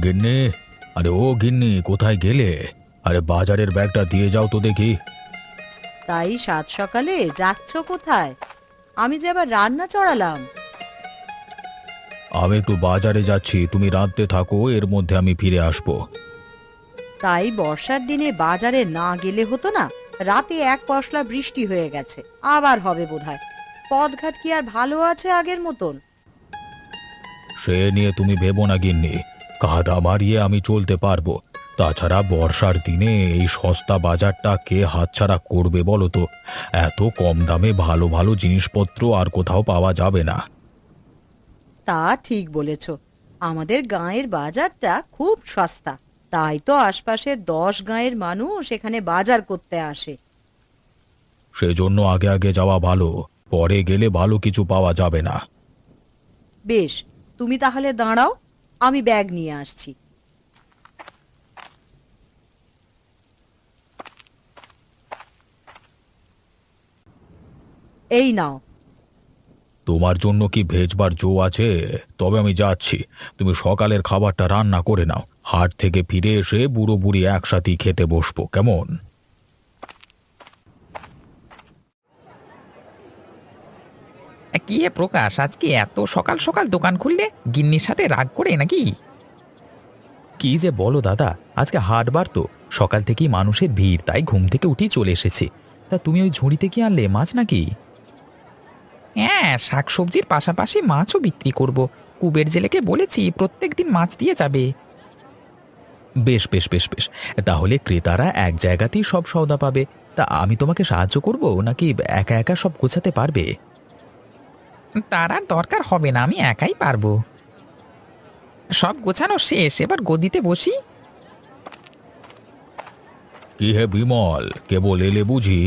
গিন্নি, আরে ও গিন্নি, কোথায় গেলে? আরে বাজারের ব্যাগটা দিয়ে যাও তো দেখি। তাই সাত সকালে যাচ্ছ কোথায়? আমি যে আবার রান্না চড়ালাম। আমি একটু বাজারে যাচ্ছি, তুমি রাঁধতে থাকো, এর মধ্যে আমি ফিরে আসবো। তাই বর্ষার দিনে বাজারে না গেলে হতো না? রাতে এক পশলা বৃষ্টি হয়ে গেছে, আবার হবে বোধহয়। পথঘাট কি আর ভালো আছে আগের মতন? সে নিয়ে তুমি ভেবো না গিন্নি, কাদা মারিয়ে আমি চলতে পারবো। তাছাড়া বর্ষার দিনে এই সস্তা বাজারটা কে হাতছাড়া করবে বলো তো? এত কম দামে ভালো ভালো জিনিসপত্র আর কোথাও পাওয়া যাবে না। তা ঠিক বলেছ। আমাদের গাঁয়ের বাজারটা খুব সস্তা, তাই তো আশপাশের 10 গাঁয়ের মানুষ এখানে বাজার করতে আসে। সেজন্য আগে আগে যাওয়া ভালো, পরে গেলে ভালো কিছু পাওয়া যাবে না। বেশ, তুমি তাহলে দাঁড়াও, আমি ব্যাগ নিয়ে আসছি। এই নাও। তোমার জন্য কি ভেজবার জো আছে? তবে আমি যাচ্ছি, তুমি সকালের খাবারটা রান্না করে নাও। হাট থেকে ফিরে এসে বুড়ো বুড়ি একসাথেই খেতে বসবো, কেমন? কি হে প্রকাশ, আজকে এত সকাল সকাল দোকান খুললে? গিন্নির সাথে রাগ করে নাকি? কি যে বলো দাদা, আজকে হাটবার তো, সকাল থেকেই মানুষের ভিড়, তাই ঘুম থেকে উঠেই চলে এসেছি। তা তুমি ওই ঝুড়িতে কি আনলে, মাছ নাকি? হ্যাঁ, শাকসবজির পাশাপাশি মাছও বিক্রি করব। কুবের জেলেকে বলেছি প্রত্যেক দিন মাছ দিয়ে যাবে। বেশ বেশ বেশ বেশ, তাহলে ক্রেতারা এক জায়গাতেই সব সওদা পাবে। তা আমি তোমাকে সাহায্য করব নাকি একা একা সব গোছাতে পারবে? তার আর দরকার হবে না, আমি একাই পারবো। সব গোছানো শেষ, এবার গদিতে বসি। কি হে বিমল, কেবল এলে বুঝি?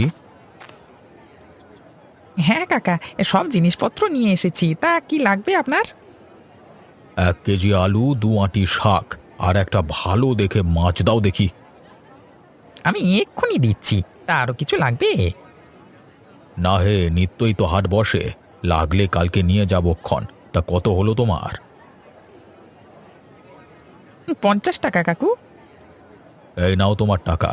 হ্যাঁ কাকা, সব জিনিসপত্র নিয়ে এসেছি। তা কি লাগবে আপনার? 1 কেজি আলু, 2 আঁটি শাক, আর একটা ভালো দেখে মাছ দাও দেখি। আমি এক্ষুনি দিচ্ছি। তা আরো কিছু লাগবে? না হে, নিত্যই তো হাট বসে, লাগলে কালকে নিয়ে যাবো ক্ষণ। তা কত হলো তোমার? 50 টাকা কাকু। এই নাও তোমার টাকা।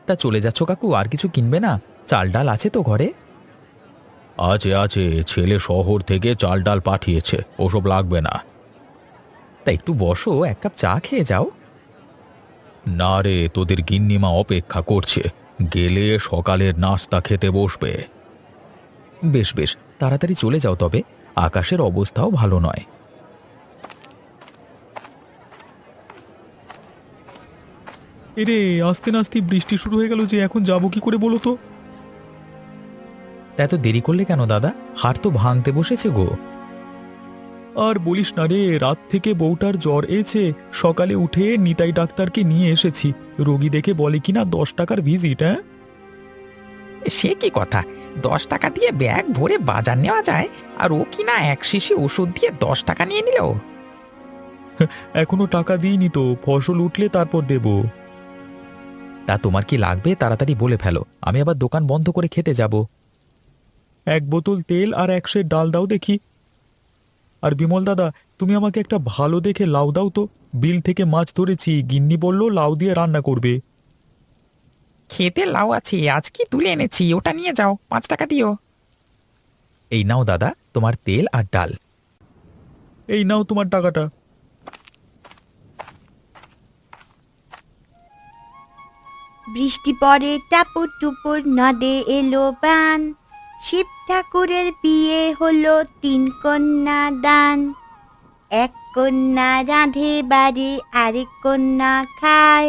তা চলে যাচ্ছ কাকু, আর কিছু কিনবে না? চাল ডাল আছে তো ঘরে? আছে আছে, ছেলে শহর থেকে চাল ডাল পাঠিয়েছে, ওসব লাগবে না। তা একটু বসো, 1 কাপ চা খেয়ে যাও। না রে, তোদের গিন্নিমা অপেক্ষা করছে, গেলে সকালের নাস্তা খেতে বসবে। বেশ বেশ, তাড়াতাড়ি চলে যাও তবে, আকাশের অবস্থাও ভালো নয়। এরে, আস্তে নাস্তে বৃষ্টি শুরু হয়ে গেল যে, এখন যাবো কি করে বলো তো? এত দেরি করলে কেন দাদা? হাট তো ভাঙতে বসেছে গো। আর বলিস না রে, রাত থেকে বউটার জ্বর এসে সকালে উঠে নিতাই ডাক্তারকে নিয়ে এসেছি। রোগী দেখে বলে কিনা 10 টাকার ভিজিট। হ্যাঁ, সে কি কথা! 10 টাকা দিয়ে ব্যাগ ভরে বাজার নেওয়া যায়, আর ও কিনা এক শিশি ওষুধ দিয়ে 10 টাকা নিয়ে নিল। এখনো টাকা দিইনি তো, ফসল উঠলে তারপর দেব। তা তোমার কি লাগবে তাড়াতাড়ি বলে ফেলো, আমি আবার দোকান বন্ধ করে খেতে যাব। 1 বোতল তেল আর 1 সের ডাল দাও দেখি। আর বিমল দাদা, তুমি আমাকে একটা ভালো দেখে লাউ দাও তো। বিল থেকে মাছ ধরেছি, গিন্নি বলল লাউ দিয়ে রান্না করবে। খেতে লাউ আছে, আজ কি তুলে এনেছি, ওটা নিয়ে যাও, 5 টাকা দিও। এই নাও দাদা, তোমার তেল আর ডাল। এই নাও তোমার টাকাটা। বৃষ্টি পড়ে টাপুর টুপুর, নদে এলো বান। শিব ঠাকুরের বিয়ে হলো 3 কন্যা দান। 1 কন্যা রাঁধে বাড়ি, আরেক কন্যা খায়,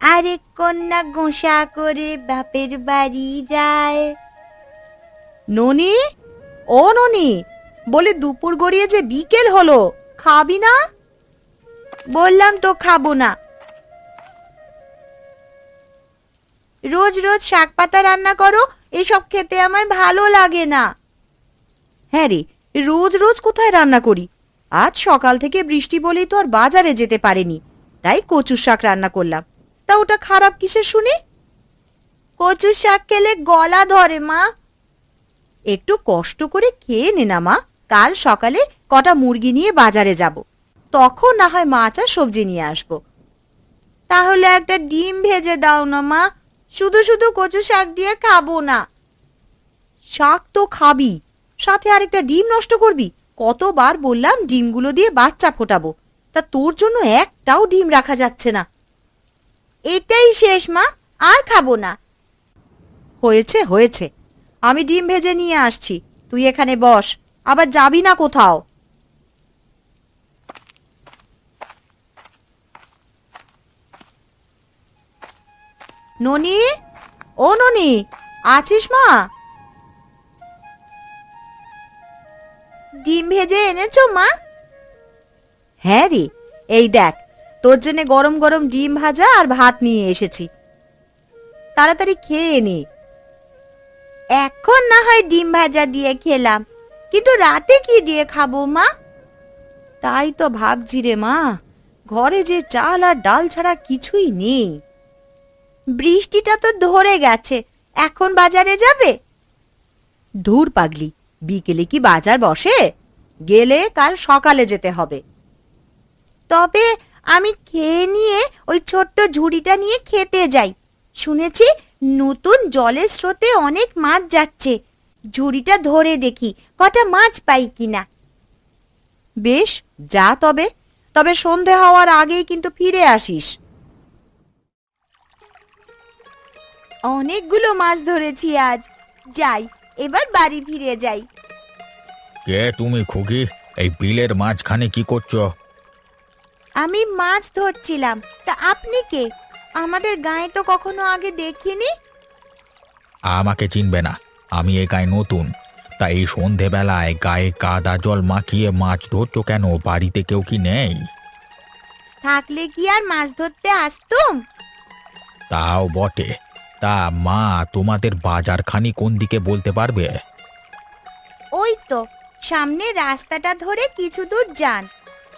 আরেক কন্যা গোসা করে বাপের বাড়ি যায়। ননি, ও ননি, বলে দুপুর গড়িয়ে যে বিকেল হলো, খাবি না? বললাম তো খাবো না। রোজ রোজ শাক পাতা রান্না করো, এসব খেতে আমার ভালো লাগে না। হ্যাঁ রে, রোজ রোজ কোথায় রান্না করি? আজ সকাল থেকে বৃষ্টি বলেই তো আর বাজারে যেতে পারিনি, তাই কচুর শাক রান্না করলাম। তা ওটা খারাপ কিসের শুনি? কচুর শাক খেলে গলা ধরে মা। একটু কষ্ট করে খেয়ে নে না মা, কাল সকালে কটা মুরগি নিয়ে বাজারে যাব। তখন না হয় মাছ আর সবজি নিয়ে আসবো। তাহলে একটা ডিম ভেজে দাও না মা, শুধু শুধু কচু শাক দিয়ে খাবো না। শাক তো খাবি, সাথে আরেকটা ডিম নষ্ট করবি? কতবার বললাম ডিমগুলো দিয়ে বাচ্চা ফোটাবো, তা তোর জন্য একটাও ডিম রাখা যাচ্ছে না। এটাই শেষ মা, আর খাবো না। হয়েছে হয়েছে, আমি ডিম ভেজে নিয়ে আসছি, তুই এখানে বস, আবার যাবি না কোথাও। ননি, ও ননি, আছিস মা? ডিম ভেজে এনেছো মা? হ্যাঁ রে, এই দেখ তোর জন্য গরম গরম ডিম ভাজা আর ভাত নিয়ে এসেছি, তাড়াতাড়ি খেয়ে নে। এখন না হয় ডিম ভাজা দিয়ে খেলাম, কিন্তু রাতে কি দিয়ে খাবো মা? তাই তো ভাবছি রে মা, ঘরে যে চাল আর ডাল ছাড়া কিছুই নেই। বৃষ্টিটা তো ধরে গেছে, এখন বাজারে যাবে? ধুর পাগলি, বিকেলে কি বাজার বসে? গেলে কাল সকালে যেতে হবে। তবে আমি খেয়ে নিয়ে ওই ছোট্ট ঝুড়িটা নিয়ে খেতে যাই। শুনেছি নতুন জলের স্রোতে অনেক মাছ যাচ্ছে, ঝুড়িটা ধরে দেখি কটা মাছ পাই কিনা। বেশ, যা তবে, তবে সন্ধে হওয়ার আগেই কিন্তু ফিরে আসিস। অনেকগুলো মাছ ধরেছি আজ, যাই এবার বাড়ি ফিরে যাই। কে তুমি খুকি? এই বিলের মাঝখানে কি করছো? আমি মাছ ধরছিলাম, তা আপনি কে? আমাদের গায়ে তো কখনো আগে দেখিনি। আমাকে চিনবে না, আমি এই গায়ে নতুন। তাই এই সন্ধেবেলায় গায়ে কাদা জল মাখিয়ে মাছ ধরছো কেন? বাড়িতে কেউ কি নেই? থাকলে কি আর মাছ ধরতে আসতুম? তাও বটে। তা মা, তোমাদের বাজারখানি কোন দিকে বলতে পারবে? ওই তো সামনে রাস্তাটা ধরে কিছু দূর যান,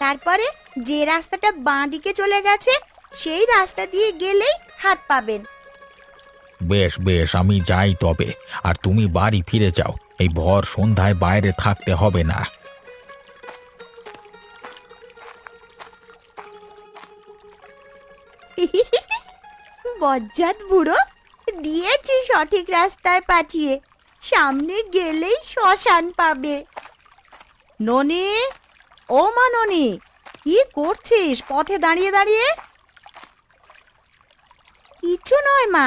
তারপরে যে রাস্তাটা বাঁ দিকে চলে গেছে সেই রাস্তা দিয়ে গেলেই হাত পাবেন। বেশ বেশ, আমি যাই তবে। আর তুমি বাড়ি ফিরে যাও, এই ভর সন্ধ্যায় বাইরে থাকতে হবে না। বজ্জাত বুড়ো, দিয়েছি সঠিক রাস্তায় পাঠিয়ে, সামনে গেলেই শ্মশান পাবে। ননি, ও মা ননি, কি করছিস পথে দাঁড়িয়ে দাঁড়িয়ে? কিছু নয় মা,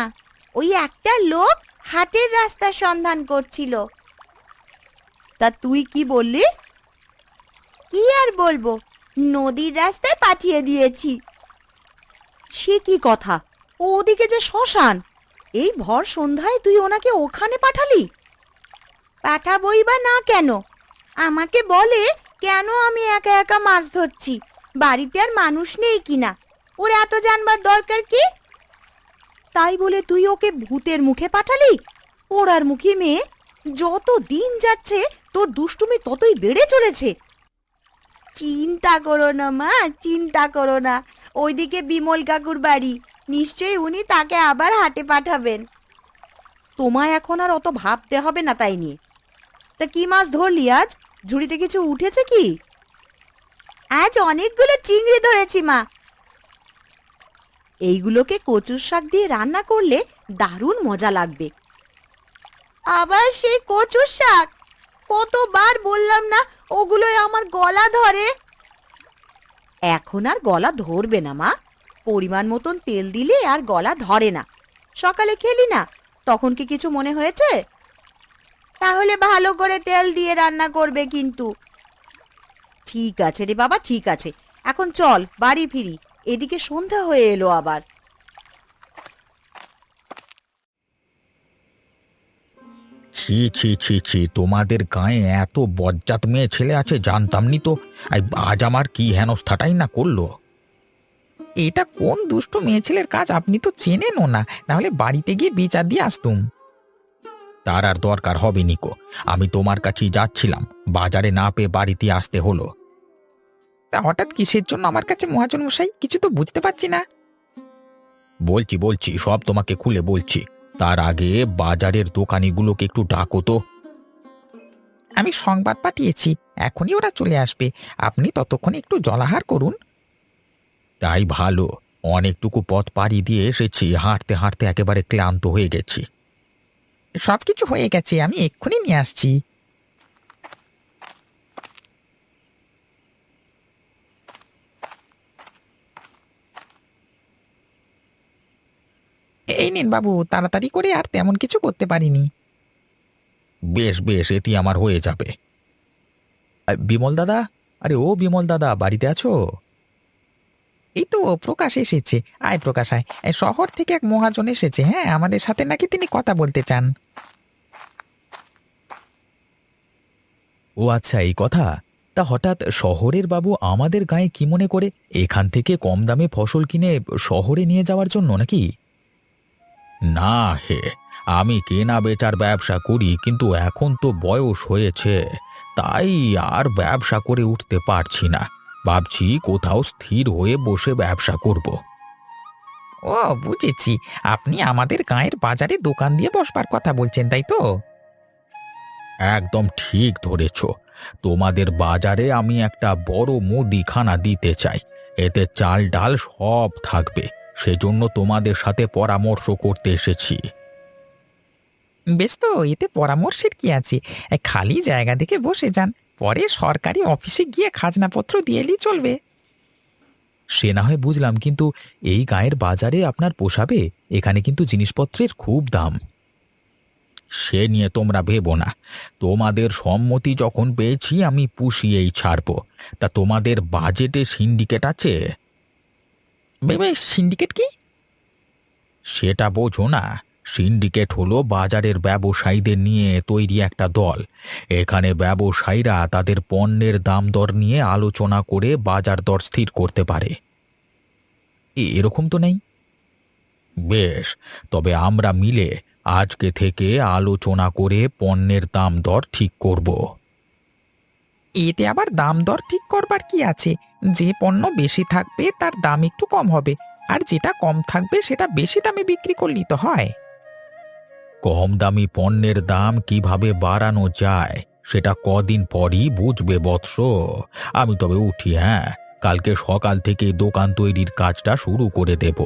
ওই একটা লোক হাটের রাস্তার সন্ধান করছিল। তা তুই কি বললি? কি আর বলবো, নদীর রাস্তায় পাঠিয়ে দিয়েছি। সে কি কথা? ও ওদিকে যে শ্মশান, এই ভর সন্ধ্যায় তুই ওনাকে ওখানে পাঠালি? পাঠাবই বা না কেন? আমাকে বলে কেন আমি একা একা মাছ ধরছি, বাড়িতে আর মানুষ নেই কিনা, ওর এত জানবার দরকার কি? তাই বলে তুই ওকে ভূতের মুখে পাঠালি? পোড়ার মুখী মেয়ে, যত দিন যাচ্ছে তোর দুষ্টুমি ততই বেড়ে চলেছে। চিন্তা করো না মা, চিন্তা করো না, ওইদিকে বিমল কাকুর বাড়ি, নিশ্চয়ই উনি তাকে আবার হাটে পাঠাবেন। তোমায় এখন আর অত ভাবতে হবে না তাই নিয়ে। তা কি মাছ ধরলি আজ? ঝুড়িতে কিছু উঠেছে কি? আজ অনেকগুলো চিংড়ি ধরেছি মা। এইগুলোকে কচুর শাক দিয়ে রান্না করলে দারুণ মজা লাগবে। আবার সেই কচুর শাক? কতবার বললাম না ওগুলোই আমার গলা ধরে। এখন আর গলা ধরবে না মা, পরিমাণ মতন তেল দিলে আর গলা ধরে না। সকালে খেলি না, তখন কি কিছু মনে হয়েছে? তাহলে ভালো করে তেল দিয়ে রান্না করবে কিন্তু। ঠিক আছে রে বাবা, ঠিক আছে, এখন চল বাড়ি ফিরি, এদিকে সন্ধ্যা হয়ে এলো আবার। ছি ছি ছি ছি, তোমাদের গায়ে এত বজ্জাত মেয়ে ছেলে আছে জানতাম নি তো। আজ আমার কি হেনস্থাটাই না করলো। এটা কোন দুষ্ট মেয়ে ছেলের কাজ আপনি তো চেনেনও না, নাহলে বাড়িতে গিয়ে বিচার দিয়ে আসতুম। তার আর দরকার হবে নিকো, আমি তোমার কাছেই যাচ্ছিলাম, বাজারে না পেয়ে বাড়িতে আসতে হলো। তা হঠাৎ কিসের জন্য আমার কাছে মহাজন মশাই, কিছু তো বুঝতে পারছি না। বলছি বলছি, সব তোমাকে খুলে বলছি। তার আগে বাজারের দোকানিগুলোকে একটু ডাকো তো। আমি সংবাদ পাঠিয়েছি, এখনই ওরা চলে আসবে। আপনি ততক্ষণে একটু জলাহার করুন। তাই ভালো, অনেকটুকু পথ পাড়ি দিয়ে এসেছি, হাঁটতে হাঁটতে একেবারে ক্লান্ত হয়ে গেছি। সবকিছু হয়ে গেছে, আমি এক্ষুনি নিয়ে আসছি। এই নিন বাবু, তাড়াতাড়ি করে, আর তেমন কিছু করতে পারিনি। বেশ বেশ, এটি আমার হয়ে যাবে। বিমল দাদা, আরে ও বিমল দাদা, বাড়িতে আছো? এই তো প্রকাশ এসেছে। আয় প্রকাশ আয়। এই শহর থেকে এক মহাজন এসেছে, হ্যাঁ, আমাদের সাথে নাকি তিনি কথা বলতে চান। ও আচ্ছা, এই কথা। তা হঠাৎ শহরের বাবু আমাদের গায়ে কি মনে করে, এখান থেকে কম দামে ফসল কিনে শহরে নিয়ে যাওয়ার জন্য নাকি? না হে, আমি কেনা বেচার ব্যবসা করি, কিন্তু এখন তো বয়স হয়েছে, তাই আর ব্যবসা করে উঠতে পারছি না। ভাবছি কোথাও স্থির হয়ে বসে ব্যবসা করব। ও বুঝেছি, আপনি আমাদের গায়ের বাজারে দোকান দিয়ে বসবার কথা বলছেন, তাই তো? একদম ঠিক ধরেছ। তোমাদের বাজারে আমি একটা বড় মুদিখানা দিতে চাই, এতে চাল ডাল সব থাকবে। সেজন্য তোমাদের সাথে পরামর্শ করতে এসেছি। বেশ, তো এতে পরামর্শের কি আছে? খালি জায়গা দেখে বসে যান, পরে সরকারি অফিসে গিয়ে খাজনাপত্র দিয়ে এলেই চলবে। সে না হয় বুঝলাম, কিন্তু এই গায়ের বাজারে আপনার পোষাবে? এখানে কিন্তু জিনিসপত্রের খুব দাম। সে নিয়ে তোমরা ভেবো না, তোমাদের সম্মতি যখন পেয়েছি আমি পুষিয়েই ছাড়বো। তা তোমাদের বাজেটে সিন্ডিকেট আছে? ভেবে সিন্ডিকেট কি? সেটা বোঝো না? সিন্ডিকেট হলো বাজারের ব্যবসায়ীদের নিয়ে তৈরি একটা দল। এখানে ব্যবসায়ীরা তাদের পণ্যের দাম দর নিয়ে আলোচনা করে বাজার দর স্থির করতে পারে। এরকম তো নেই। বেশ, তবে আমরা মিলে আজকে থেকে আলোচনা করে পণ্যের দাম দর ঠিক করব। এতে আবার দাম দর ঠিক করবার কি আছে? যে পণ্য বেশি থাকবে তার দাম একটু কম হবে, আর যেটা কম থাকবে সেটা বেশি দামে বিক্রি করলেই তো হয়। কম দামি পণ্যের দাম কিভাবে বাড়ানো যায় সেটা কদিন পরই বুঝবে বৎস। আমি তবে উঠি, হ্যাঁ, কালকে সকাল থেকে দোকান তৈরির কাজটা শুরু করে দেব।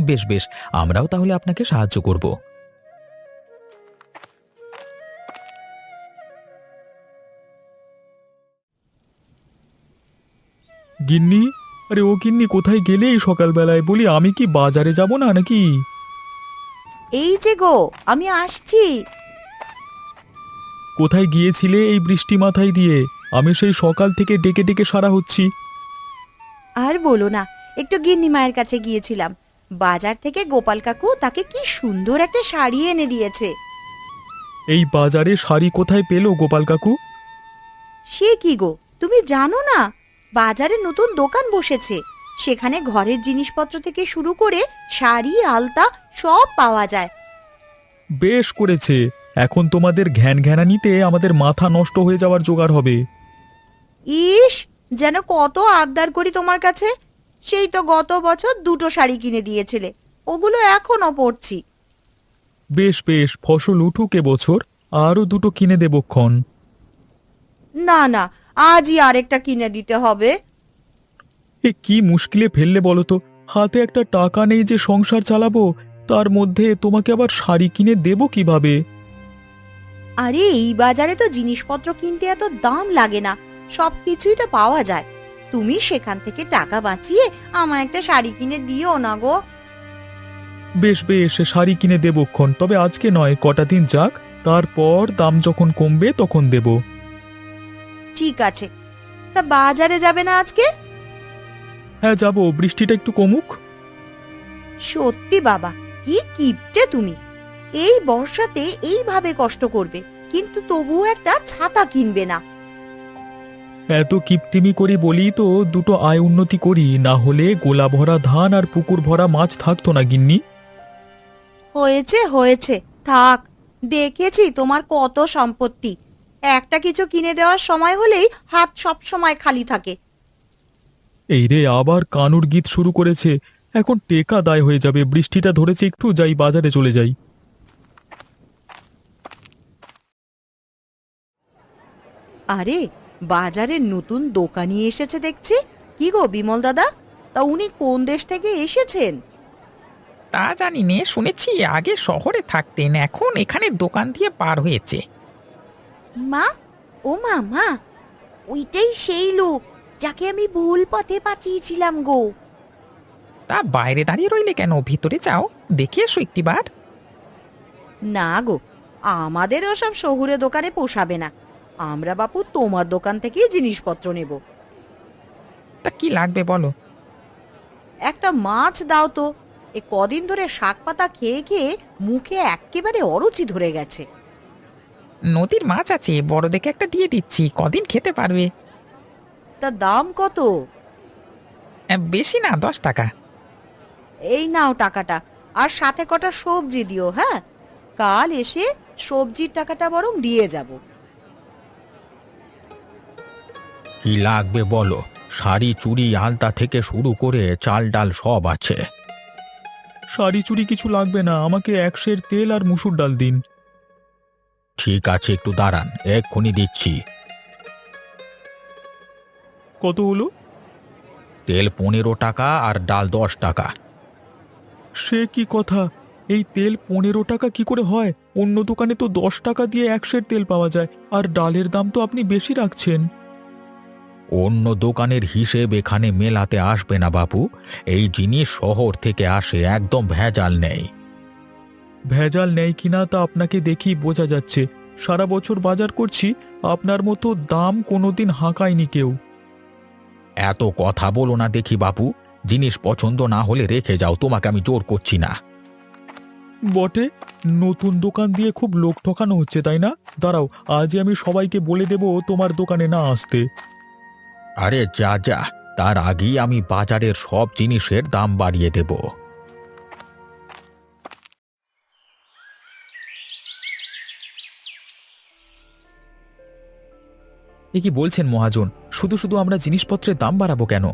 বেশ বেশ, আমরাও তাহলে আপনাকে সাহায্য করব। গিন্নি, আরে ও গিন্নি, কোথায় গেলে এই সকালবেলায়? বলি, আমি কি বাজারে যাব না নাকি? এই যে গো, আমি আসছি। কোথায় গিয়েছিলে এই বৃষ্টি মাথায় দিয়ে? আমি সেই সকাল থেকে ডেকে ডেকে সারা হচ্ছি। আর বলো না, একটু গিন্নি মায়ের কাছে গিয়েছিলাম। বাজার থেকে গোপাল কাকু তাকে কি সুন্দর একটা শাড়ি এনে দিয়েছে। এই বাজারে শাড়ি কোথায় পেলো গোপাল কাকু? সে কি গো, তুমি জানো না? বাজারে নতুন দোকান বসেছে, সেখানে ঘরের জিনিসপত্র থেকে শুরু করে শাড়ি আলতা সব পাওয়া যায়। বেশ করেছে, এখন তোমাদের ঘ্যান ঘ্যানানিতে আমাদের মাথা নষ্ট হয়ে যাওয়ার জোগাড় হবে। ইস, যেন কত আবদার করি তোমার কাছে। সেই তো গত বছর 2টো শাড়ি কিনে দিয়েছিলে, ওগুলো এখনো পরছি। বেশ বেশ, ফসল উঠুক এবছর, আরও 2টো কিনে দেবক্ষণ। না না, আজই আরেকটা কিনে দিতে হবে। এ কি মুশকিলে ফেললে বলো তো? হাতে একটা টাকা নেই যে সংসার চালাবো, তার মধ্যে তোমাকে আবার শাড়ি কিনে দেবো কিভাবে? আরে এই বাজারে তো জিনিসপত্র কিনতে এত দাম লাগে না, সবকিছুই তো পাওয়া যায়। তুমি সেখান থেকে টাকা বাঁচিয়ে আমার একটা শাড়ি কিনে দিও না গো। বেশ বেশ, শাড়ি কিনে দেবক্ষণ, তবে আজকে নয়, কটা দিন যাক, তারপর দাম যখন কমবে তখন দেব। ঠিক আছে, তা বাজারে যাবে না আজকে? হ্যাঁ যাব, বৃষ্টিটা একটু কমুক। সত্যি বাবা, কি কিপটে তুমি! এই বর্ষাতে এইভাবে কষ্ট করবে, কিন্তু তবুও একটা ছাতা কিনবে না। এত কিপটিমি করি বলি তো 2টো আয় উন্নতি করি, না হলে গোলা ভরা ধান আর পুকুর ভরা মাছ থাকতো না গিন্নি। হয়েছে হয়েছে, থাক। দেখেছি তোমার কত সম্পত্তি, একটা কিছু কিনে দেওয়ার সময় হলেই হাত সব সময় খালি থাকে। এই রে, আবার কানুর গীত শুরু করেছে। এখন টেকা দায় হয়ে যাবে। বৃষ্টিটা ধরেছে, একটু যাই, বাজারে চলে যাই। আরে, বাজারে নতুন দোকানি এসেছে দেখছি। কি গো বিমল দাদা, তা উনি কোন দেশ থেকে এসেছেন? তা জানি নে, শুনেছি আগে শহরে থাকতেন, এখন এখানে দোকান দিয়ে পার হয়েছে। মা, ও মা, মা, ওইটাই সেই লোক যাকে আমি ভুল পথে পাঠিয়েছিলাম গো। তা বাইরে দাঁড়িয়ে রইলে কেন, ভিতরে যাও, দেখে এসো একটিবার। না গো, আমাদের ওসব শহুরে দোকানে পোষাবে না। আমরা বাপু তোমার দোকান থেকেই জিনিসপত্র নেব। তা কি লাগবে বলো? একটা মাছ দাও তো। এ কদিন ধরে শাক পাতা খেয়ে খেয়ে মুখে এক্কেবারে অরুচি ধরে গেছে। নদীর মাছ আছে, বড় দেখে একটা দিয়ে দিচ্ছি, কদিন খেতে পারবে। তা দাম কত? বেশি না, 10 টাকা। এই নাও টাকাটা, আর সাথে কটা সবজি দিও। হ্যাঁ, কাল এসে সবজির টাকাটা বরং দিয়ে যাব। কি লাগবে বলো? শাড়ি চুড়ি আলতা থেকে শুরু করে চাল ডাল সব আছে। শাড়ি চুড়ি কিছু লাগবে না, আমাকে 1 সের তেল আর মুসুর ডাল দিন। ঠিক আছে, একটু দাঁড়ান, এক্ষুনি দিচ্ছি। কত হলো? তেল 15 টাকা আর ডাল 10 টাকা। সে কি কথা, এই তেল 15 টাকা কি করে হয়? অন্য দোকানে তো 10 টাকা দিয়ে 1 সের তেল পাওয়া যায়, আর ডালের দাম তো আপনি বেশি রাখছেন। অন্য দোকানের হিসেব এখানে মেলাতে আসবে না বাপু। এই জিনিস শহর থেকে আসে, একদম ভেজাল নেই। ভেজাল নেই কিনা তা আপনাকে দেখেই বোঝা যাচ্ছে। সারা বছর বাজার করছি, আপনার মতো দাম কোনোদিন হাঁকায়নি কেউ। এত কথা বলো না দেখি বাপু। জিনিস পছন্দ না হলে রেখে যাও, তোমাকে আমি জোর করছি না। বটে, নতুন দোকান দিয়ে খুব লোক ঠকানো হচ্ছে, তাই না? দাঁড়াও, আজই আমি সবাইকে বলে দেব তোমার দোকানে না আসতে। আরে যা যা, তার আগেই আমি বাজারের সব জিনিসের দাম বাড়িয়ে দেব। এ কি বলছেন মহাজন? শুধু শুধু আমরা জিনিসপত্রের দাম বাড়াবো কেন?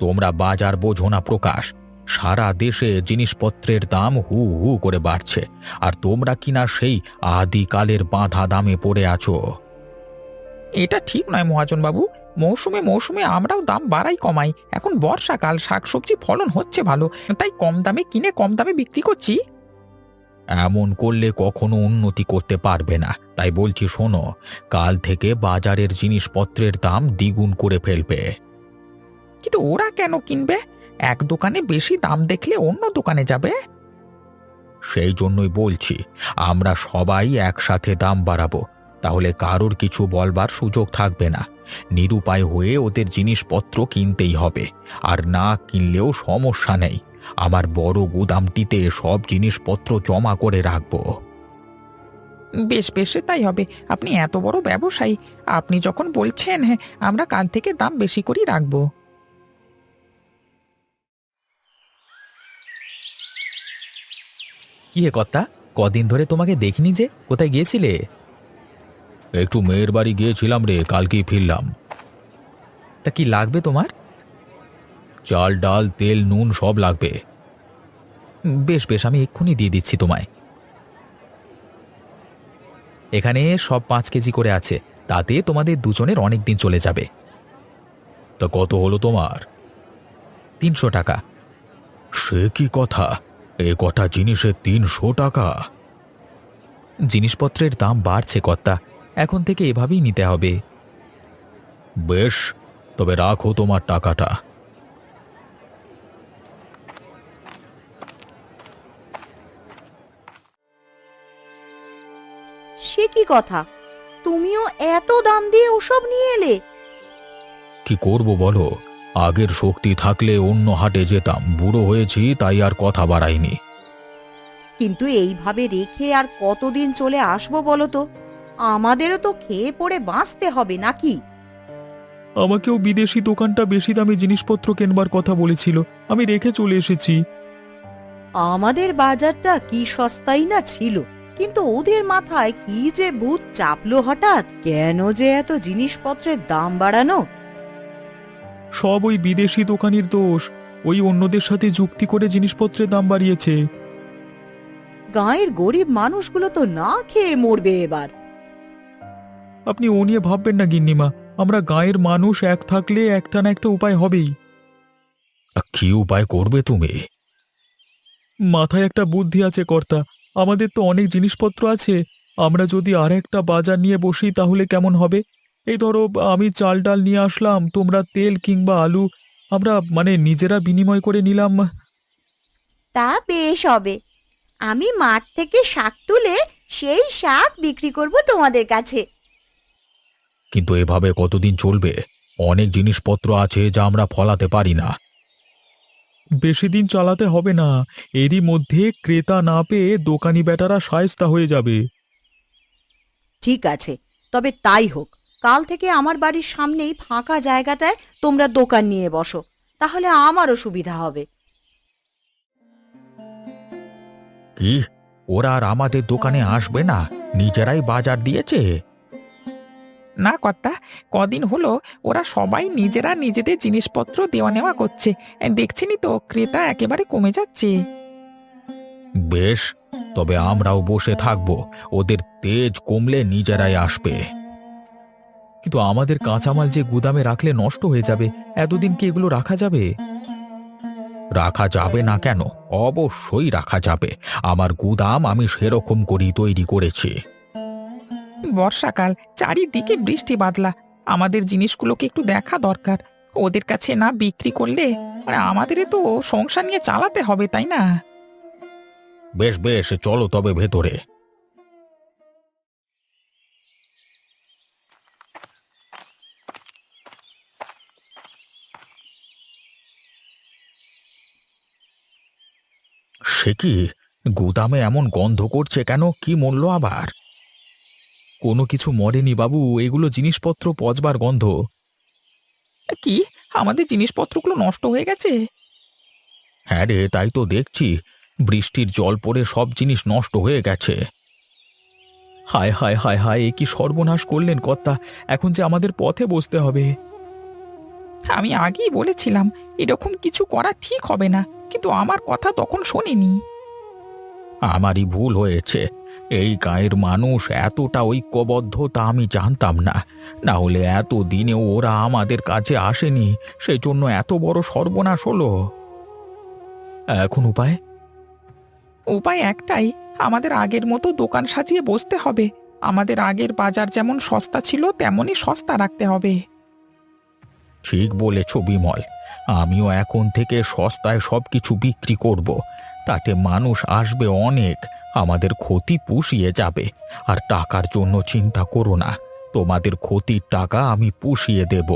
তোমরা বাজার বোঝো না প্রকাশ। সারা দেশে জিনিসপত্রের দাম হু হু করে বাড়ছে, আর তোমরা কিনা সেই আদিকালের বাঁধা দামে পড়ে আছো। এটা ঠিক নয় মহাজন বাবু, মৌসুমে মৌসুমে আমরাও দাম বাড়াই কমাই। এখন বর্ষাকাল, শাকসবজি ফলন হচ্ছে ভালো, তাই কম দামে কিনে কম দামে বিক্রি করছি। এমন করলে কখনো উন্নতি করতে পারবে না। তাই বলছি শোনো, কাল থেকে বাজারের জিনিসপত্রের দাম দ্বিগুণ করে ফেলবে। কিন্তু ওরা কেন কিনবে? এক দোকানে বেশি দাম দেখলে অন্য দোকানে যাবে। সেই জন্যই বলছি, আমরা সবাই একসাথে দাম বাড়াবো। তাহলে কারোর কিছু বলবার সুযোগ থাকবে না। নিরুপায় হয়ে ওদের জিনিসপত্র কিনতেই হবে। আর না কিনলেও সমস্যা নেই, আমার বড় গুদামটিতে সব জিনিসপত্র জমা করে রাখবো। বেশ বেশ, তাই হবে। আপনি এত বড় ব্যবসায়ী, আপনি যখন বলছেন, হ্যাঁ, আমরা কাল থেকে দাম বেশি করেই রাখবো। কি হে কর্তা, কদিন ধরে তোমাকে দেখিনি যে, কোথায় গিয়েছিলে? একটু মেয়ের বাড়ি গিয়েছিলাম রে, কালকেই ফিরলাম। তা কি লাগবে তোমার? চাল ডাল তেল নুন সব লাগবে। বেশ বেশ, আমি এক্ষুনি দিয়ে দিচ্ছি তোমায়। এখানে সব 5 কেজি করে আছে, তাতে তোমাদের দুজনের অনেক দিন চলে যাবে। তা কত হলো তোমার? 300 টাকা। সে কি কথা, এ কটা জিনিসে 300 টাকা? জিনিসপত্রের দাম বাড়ছে কর্তা, এখন থেকে এভাবেই নিতে হবে। বেশ, তবে রাখো তোমার টাকাটা। সে কি কথা, তুমিও এত দাম দিয়ে ওসব নিয়ে এলে? কি করব বলো, আগের শক্তি থাকলে অন্য হাটে যেতাম। বুড়ো হয়েছি তাই আর কথা বাড়াইনি। কিন্তু এইভাবে রেখে আর কতদিন চলে আসবো বলো তো? আমাদেরও তো খেয়ে পড়ে বাঁচতে হবে নাকি? আমাকেও বিদেশি দোকানটা বেশি দামে জিনিসপত্র কেনবার কথা বলেছিল, আমি রেখে চলে এসেছি। আমাদের বাজারটা কি সস্তাই না ছিল, কিন্তু ওদের মাথায় কি যে ভূত চাপলো হঠাৎ, কেন যে এত জিনিসপত্রের দাম বাড়ানো? সব ওই বিদেশি দোকানির দোষ। ওই অন্যদের সাথে যুক্তি করে জিনিসপত্রের দাম বাড়িয়েছে। গাঁয়ের গরিব মানুষগুলো তো না খেয়ে মরবে এবার। আপনি ও নিয়ে ভাববেন না গিন্নিমা, আমরা গাঁয়ের মানুষ এক থাকলে একটা না একটা উপায় হবেই। কি উপায় করবে তুমি? মাথায় একটা বুদ্ধি আছে কর্তা, আমাদের তো অনেক জিনিসপত্র আছে, আমরা যদি আর একটা বাজার নিয়ে বসি তাহলে কেমন হবে? এই ধরো আমি চাল ডাল নিয়ে আসলাম, তোমরা তেল কিংবা আলু, আমরা মানে নিজেরা বিনিময় করে নিলাম। তা বেশ হবে। আমি মাঠ থেকে শাক তুলে সেই শাক বিক্রি করব তোমাদের কাছে। কিন্তু এভাবে কতদিন চলবে? অনেক জিনিসপত্র আছে যা আমরা ফলাতে পারি না। বেশি দিন চালাতে হবে না, এরই মধ্যে ক্রেতা না পেয়ে দোকানি বেটারা শায়েস্তা হয়ে যাবে। ঠিক আছে, তবে তাই হোক। কাল থেকে আমার বাড়ির সামনেই ফাঁকা জায়গাটায় তোমরা দোকান নিয়ে বসো, তাহলে আমারও সুবিধা হবে। কি, ওরা আর আমাদের দোকানে আসবে না? নিজেরাই বাজার দিয়েছে। না কর্তা, কদিন হলো ওরা সবাই নিজেরা নিজেদের জিনিসপত্র দেওয়া নেওয়া করছে। দেখছেনই তো ক্রেতা একেবারে কমে যাচ্ছে। বেশ, তবে আমরাও বসে থাকবো, ওদের তেজ কমলে নিজেরাই আসবে। কিন্তু আমাদের কাঁচামাল যে গুদামে রাখলে নষ্ট হয়ে যাবে, এতদিন কি এগুলো রাখা যাবে? রাখা যাবে না কেন? অবশ্যই রাখা যাবে। আমার গুদাম আমি সেরকম করেই তৈরি করেছি। বর্ষাকাল, চারিদিকে বৃষ্টি বাদলা, আমাদের জিনিসগুলোকে একটু দেখা দরকার। ওদের কাছে না বিক্রি করলে আমাদের তো সংসার নিয়ে চালাতে হবে, তাই না? বেশ বেশ, চলো তবে ভেতরে। সে কি, গুদামে এমন গন্ধ করছে কেন? কি মূল্য আবার? কোনো কিছু মরেনি বাবু, এগুলো জিনিসপত্র পচবার গন্ধ। কি, আমাদের জিনিসপত্রগুলো নষ্ট হয়ে গেছে? হ্যাঁ রে, তাই তো দেখছি। বৃষ্টির জল পড়ে সব জিনিস নষ্ট হয়ে গেছে। হায় হায় হায় হায়, এ কি সর্বনাশ করলেন কর্তা! এখন যে আমাদের পথে বসতে হবে। আমি আগেই বলেছিলাম এরকম কিছু করা ঠিক হবে না, কিন্তু আমার কথা তখন শোনেনি। আমারই ভুল হয়েছে। এই গাঁয়ের মানুষ এতটা ঐক্যবদ্ধ তা আমি জানতাম না। না হলে এত দিনেও ওরা আমাদের কাছে আসেনি, সেই জন্য এত বড় সর্বনাশ হলো। এখন উপায়? উপায় একটাই, আমাদের আগের মতো দোকান সাজিয়ে বসতে হবে। আমাদের আগের বাজার যেমন সস্তা ছিল তেমনই সস্তা রাখতে হবে। ঠিক বলেছ বিমল, আমিও এখন থেকে সস্তায় সবকিছু বিক্রি করব। তাতে মানুষ আসবে অনেক, আমাদের ক্ষতি পুষিয়ে যাবে। আর টাকার জন্য চিন্তা করো না, তোমাদের ক্ষতির টাকা আমি পুষিয়ে দেব।